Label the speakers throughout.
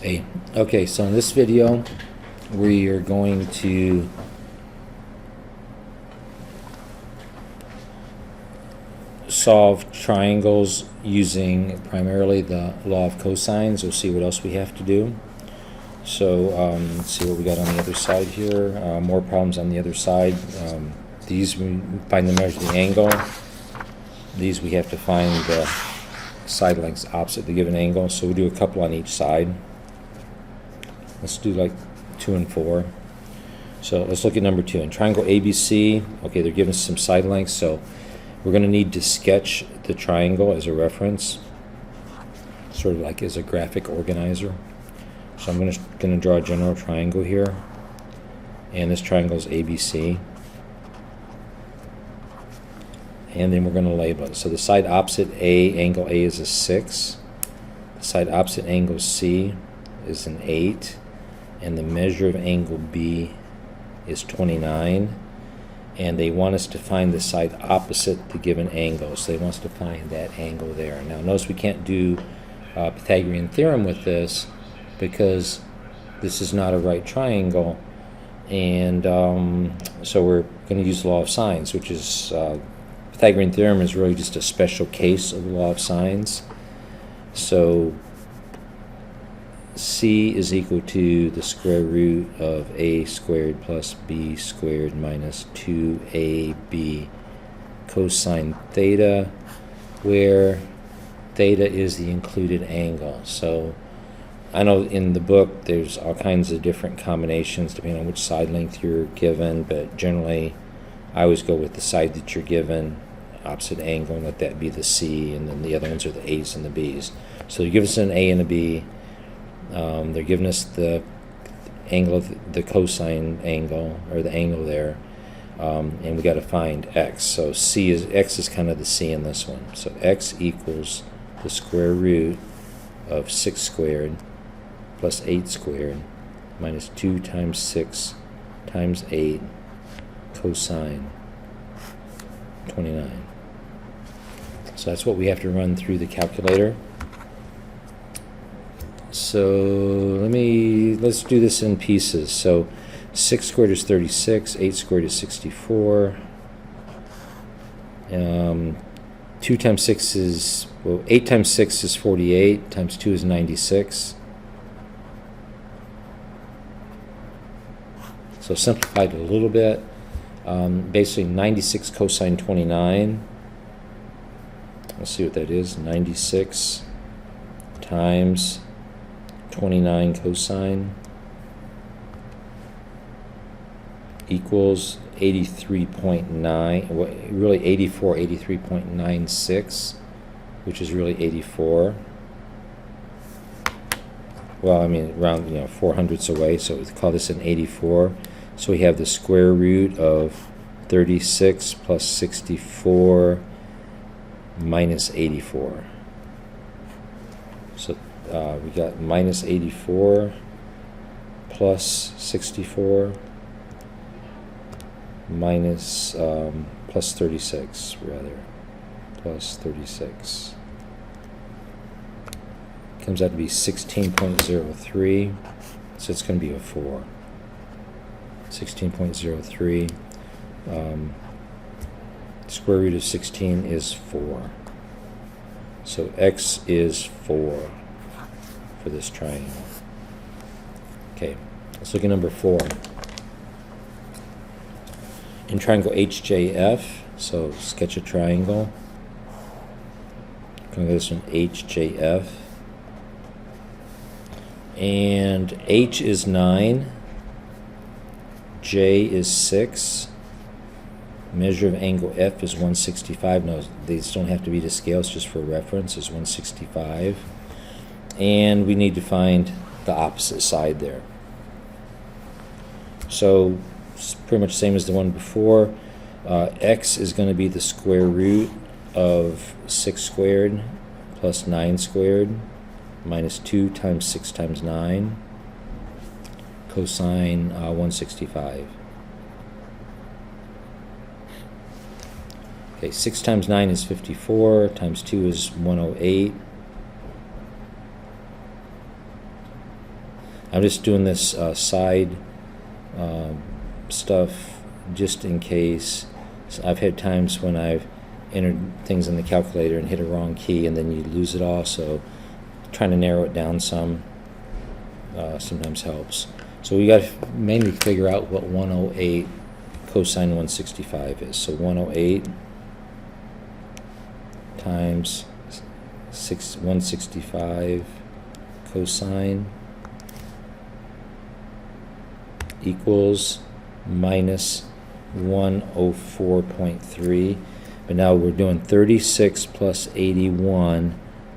Speaker 1: Hey, okay, so in this video, we are going to solve triangles using primarily the law of cosines. We'll see what else we have to do. So let's see what we got on the other side here. More problems on the other side. These we find the measure of the angle. These we have to find the side lengths opposite the given angle. So we'll do a couple on each side. Let's do like 2 and 4. So let's look at number 2. In triangle ABC, okay, they're giving us some side lengths, so we're going to need to sketch the triangle as a reference, sort of like as a graphic organizer. So I'm going to draw a general triangle here, and this triangle is ABC. And then we're going to label it. So the side opposite angle A is a 6. The side opposite angle C is an 8. And the measure of angle B is 29. And they want us to find the side opposite the given angle. So they want us to find that angle there. Now notice we can't do Pythagorean theorem with this because this is not a right triangle. And so we're going to use the law of sines, which is Pythagorean theorem is really just a special case of the law of sines. So C is equal to the square root of a squared plus b squared minus 2ab cosine theta, where theta is the included angle. So I know in the book there's all kinds of different combinations depending on which side length you're given, but generally I always go with the side that you're given, opposite angle, and let that be the C, and then the other ones are the A's and the B's. So you give us an A and a B. They're giving us the angle of the cosine angle, or the angle there, and we got to find x. So x is kind of the C in this one. So x equals the square root of 6 squared plus 8 squared minus 2 times 6 times 8 cosine 29. So that's what we have to run through the calculator. So let's do this in pieces. So 6 squared is 36, 8 squared is 64. 2 times 6 is, well, 8 times 6 is 48, times 2 is 96. So simplified a little bit. Basically 96 cosine 29. Let's see what that is. 96 times 29 cosine equals 83.9, well, really 83.96, which is really 84. Well, I mean, around 400ths away, so we call this an 84. So we have the square root of 36 plus 64 minus 84. So we got minus 84 plus 64 minus plus 36, rather, plus 36. Comes out to be 16.03, so it's going to be a 4. 16.03. Square root of 16 is 4. So x is 4 for this triangle. Okay, let's look at number 4. In triangle HJF, so sketch a triangle. Going to this one HJF. And H is 9, J is 6, measure of angle F is 165. No, these don't have to be to scale, it's just for reference, is 165. And we need to find the opposite side there. So it's pretty much the same as the one before. X is going to be the square root of 6 squared plus 9 squared minus 2 times 6 times 9 cosine 165. Okay, 6 times 9 is 54, times 2 is 108, I'm just doing this side stuff just in case. So I've had times when I've entered things in the calculator and hit a wrong key and then you lose it all, so trying to narrow it down some sometimes helps. So we got to mainly figure out what 108 cosine 165 is. So 108 times 165 cosine equals minus 104.3. But now we're doing 36 plus 81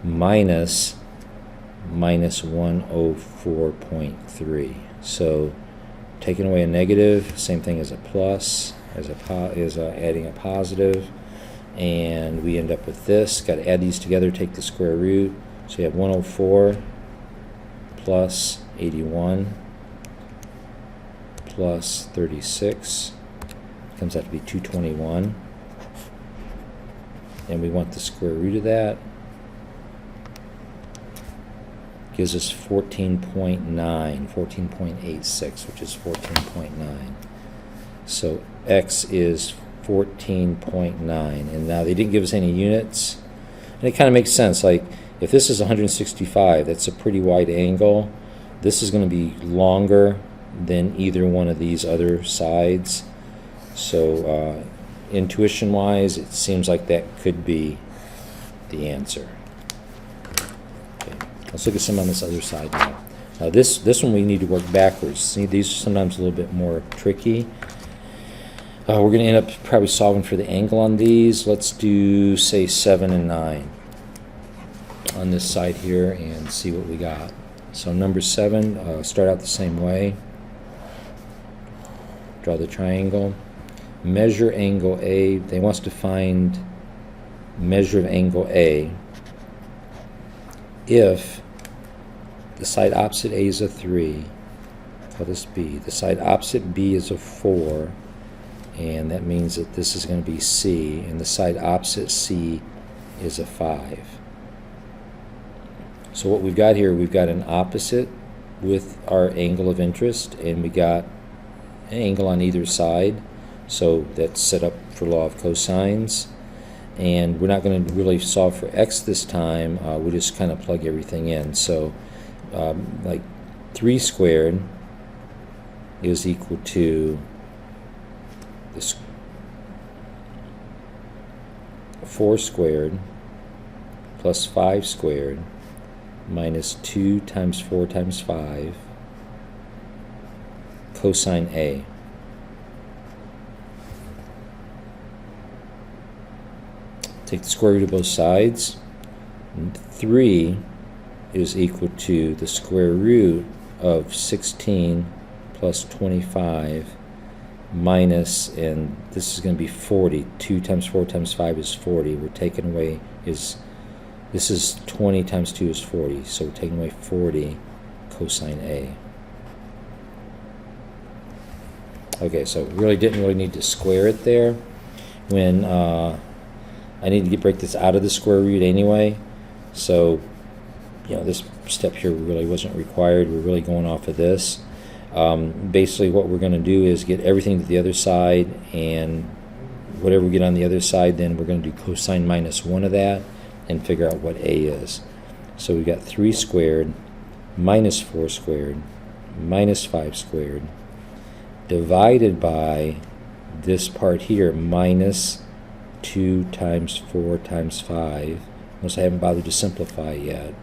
Speaker 1: minus 104.3. So taking away a negative, same thing as a plus, as adding a positive, and we end up with this. Got to add these together, take the square root. So you have 104 plus 81 plus 36 comes out to be 221, and we want the square root of that. Gives us 14.86, which is 14.9. So x is 14.9, and now they didn't give us any units, and it kind of makes sense. Like if this is 165, that's a pretty wide angle. This is going to be longer than either one of these other sides. So intuition-wise, it seems like that could be the answer. Okay. Let's look at some on this other side now. Now this one we need to work backwards. See, these are sometimes a little bit more tricky. We're going to end up probably solving for the angle on these. Let's do, say, 7 and 9 on this side here and see what we got. So number 7, start out the same way. Draw the triangle. Measure angle A. They want us to find measure of angle A if the side opposite A is a 3, call this B. The side opposite B is a 4, and that means that this is going to be C, and the side opposite C is a 5. So what we've got here, we've got an opposite with our angle of interest, and we got an angle on either side. So that's set up for law of cosines. And we're not going to really solve for x this time. We'll just kind of plug everything in. So like 3 squared is equal to this 4 squared plus 5 squared minus 2 times 4 times 5 cosine A. Take the square root of both sides. And 3 is equal to the square root of 16 plus 25 minus, and this is going to be 40. 2 times 4 times 5 is 40. We're taking away this is 20 times 2 is 40. So we're taking away 40 cosine A. Okay, so really didn't really need to square it there. When I need to break this out of the square root anyway, so this step here really wasn't required. We're really going off of this. Basically what we're going to do is get everything to the other side, and whatever we get on the other side, then we're going to do cosine minus 1 of that and figure out what A is. So we got 3 squared minus 4 squared minus 5 squared divided by this part here, minus 2 times 4 times 5, unless I haven't bothered to simplify yet,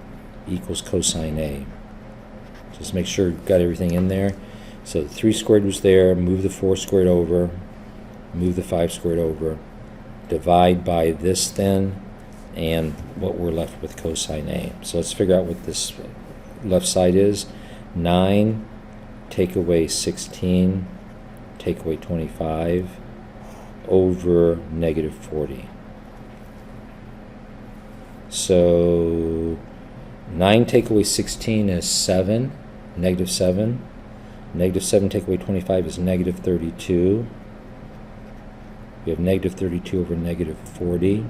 Speaker 1: equals cosine A. Just make sure you've got everything in there. So 3 squared was there, move the 4 squared over, move the 5 squared over, divide by this then, and what we're left with cosine A. So let's figure out what this left side is. 9, take away 16, take away 25, over negative 40. So 9 take away 16 is 7, negative 7. Negative 7 take away 25 is negative 32. We have negative 32 over negative 40.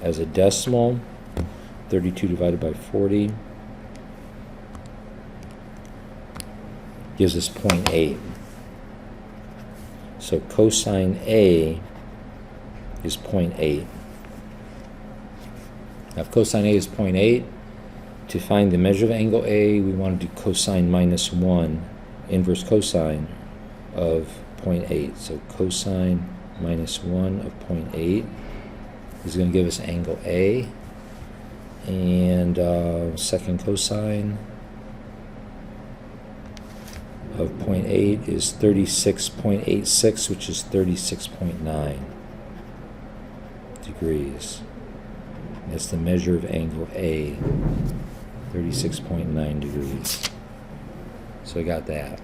Speaker 1: As a decimal, 32 divided by 40 gives us 0.8. So cosine A is 0.8. Now if cosine A is 0.8, to find the measure of angle A, we want to do cosine minus 1, inverse cosine of 0.8. So cosine minus 1 of 0.8 is going to give us angle A. And second cosine of 0.8 is 36.86, which is 36.9 degrees. That's the measure of angle A, 36.9 degrees. So I got that.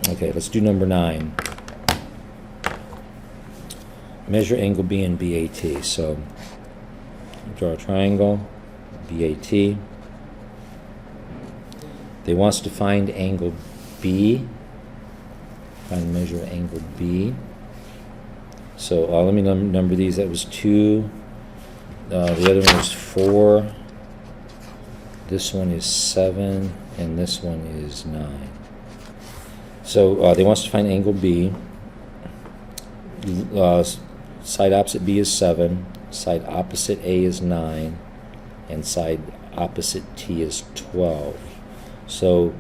Speaker 1: Okay, let's do number 9. Measure angle B and BAT. So draw a triangle, BAT. They want us to find angle B, find the measure of angle B. So let me number these. That was 2. The other one was 4. This one is 7, and this one is 9. So they want us to find angle B. Side opposite B is 7, side opposite A is 9, and side opposite T is 12. So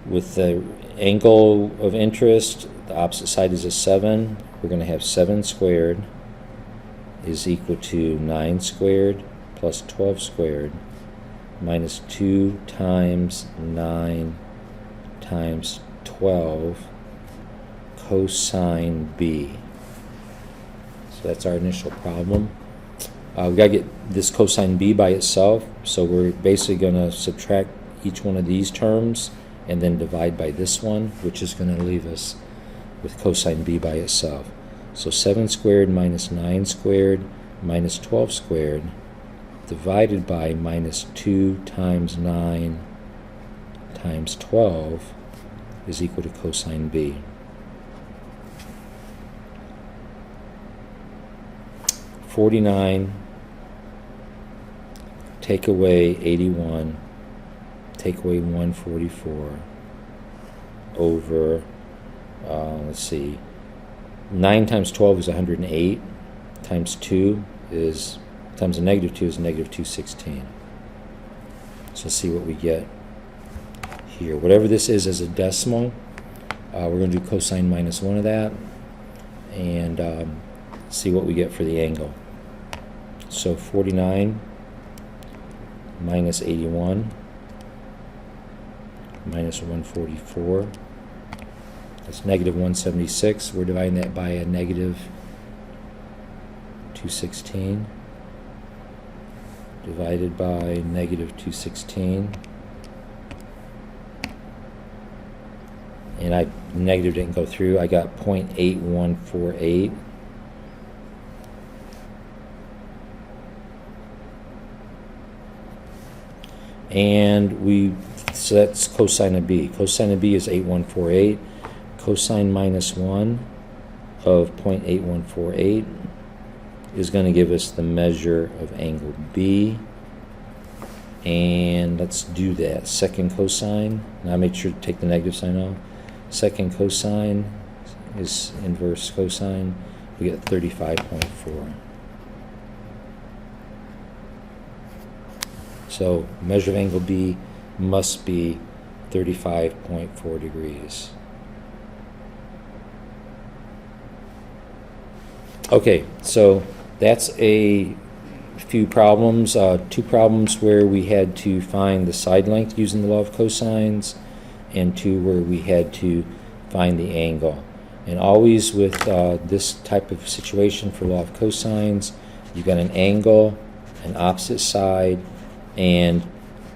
Speaker 1: with the angle of interest, the opposite side is a 7. We're going to have 7 squared is equal to 9 squared plus 12 squared minus 2 times 9 times 12 cosine B. So that's our initial problem. We've got to get this cosine B by itself, so we're basically going to subtract each one of these terms and then divide by this one, which is going to leave us with cosine B by itself. So 7 squared minus 9 squared minus 12 squared divided by minus 2 times 9 times 12 is equal to cosine B. $49, take away 81, take away 144 over, let's see, 9 times 12 is 108, times 2 is, times a negative 2 is negative 216. So let's see what we get here. Whatever this is as a decimal, we're going to do cosine minus 1 of that and see what we get for the angle. So 49 minus 81 minus 144, that's negative 176. We're dividing that by a negative 216 divided by negative 216, and negative didn't go through. I got 0.8148. And so that's cosine of B. Cosine of B is 8148. Cosine minus 1 of 0.8148 is going to give us the measure of angle B. And let's do that. Second cosine. Now make sure to take the negative sign off. Second cosine is inverse cosine. We get 35.4. So measure of angle B must be 35.4 degrees. Okay, so that's a few problems. 2 problems where we had to find the side length using the law of cosines, and 2 where we had to find the angle. And always with this type of situation for law of cosines, you've got an angle, an opposite side, and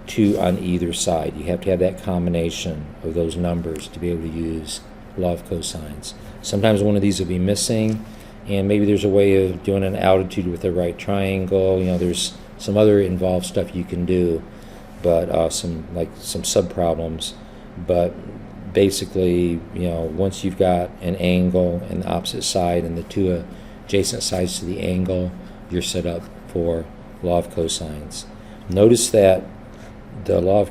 Speaker 1: 2 on either side. You have to have that combination of those numbers to be able to use law of cosines. Sometimes one of these will be missing, and maybe there's a way of doing an altitude with a right triangle. You know, there's some other involved stuff you can do, but some sub-problems. But basically, you know, once you've got an angle and the opposite side and the 2 adjacent sides to the angle, you're set up for law of cosines. Notice that the law of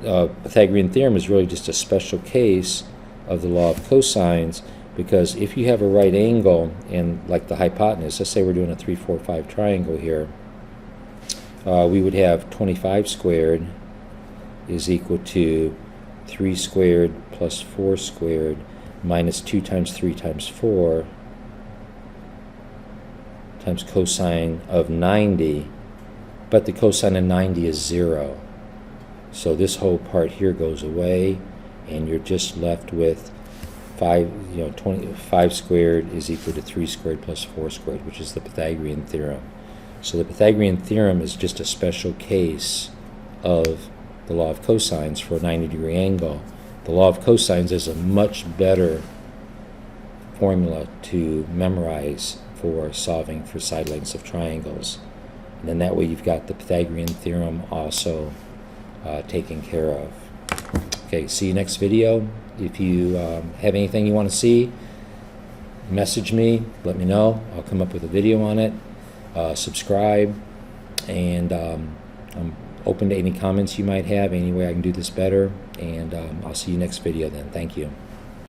Speaker 1: Pythagorean theorem is really just a special case of the law of cosines, because if you have a right angle and like the hypotenuse, let's say we're doing a 3, 4, 5 triangle here, we would have 25 squared is equal to 3 squared plus 4 squared minus 2 times 3 times 4 times cosine of 90, but the cosine of 90 is 0. So this whole part here goes away, and you're just left with 25 squared is equal to 3 squared plus 4 squared, which is the Pythagorean theorem. So the Pythagorean theorem is just a special case of the law of cosines for a 90-degree angle. The law of cosines is a much better formula to memorize for solving for side lengths of triangles. And then that way you've got the Pythagorean theorem also taken care of. Okay, see you next video. If you have anything you want to see, message me, let me know. I'll come up with a video on it. Subscribe, and I'm open to any comments you might have, any way I can do this better, and I'll see you next video then. Thank you.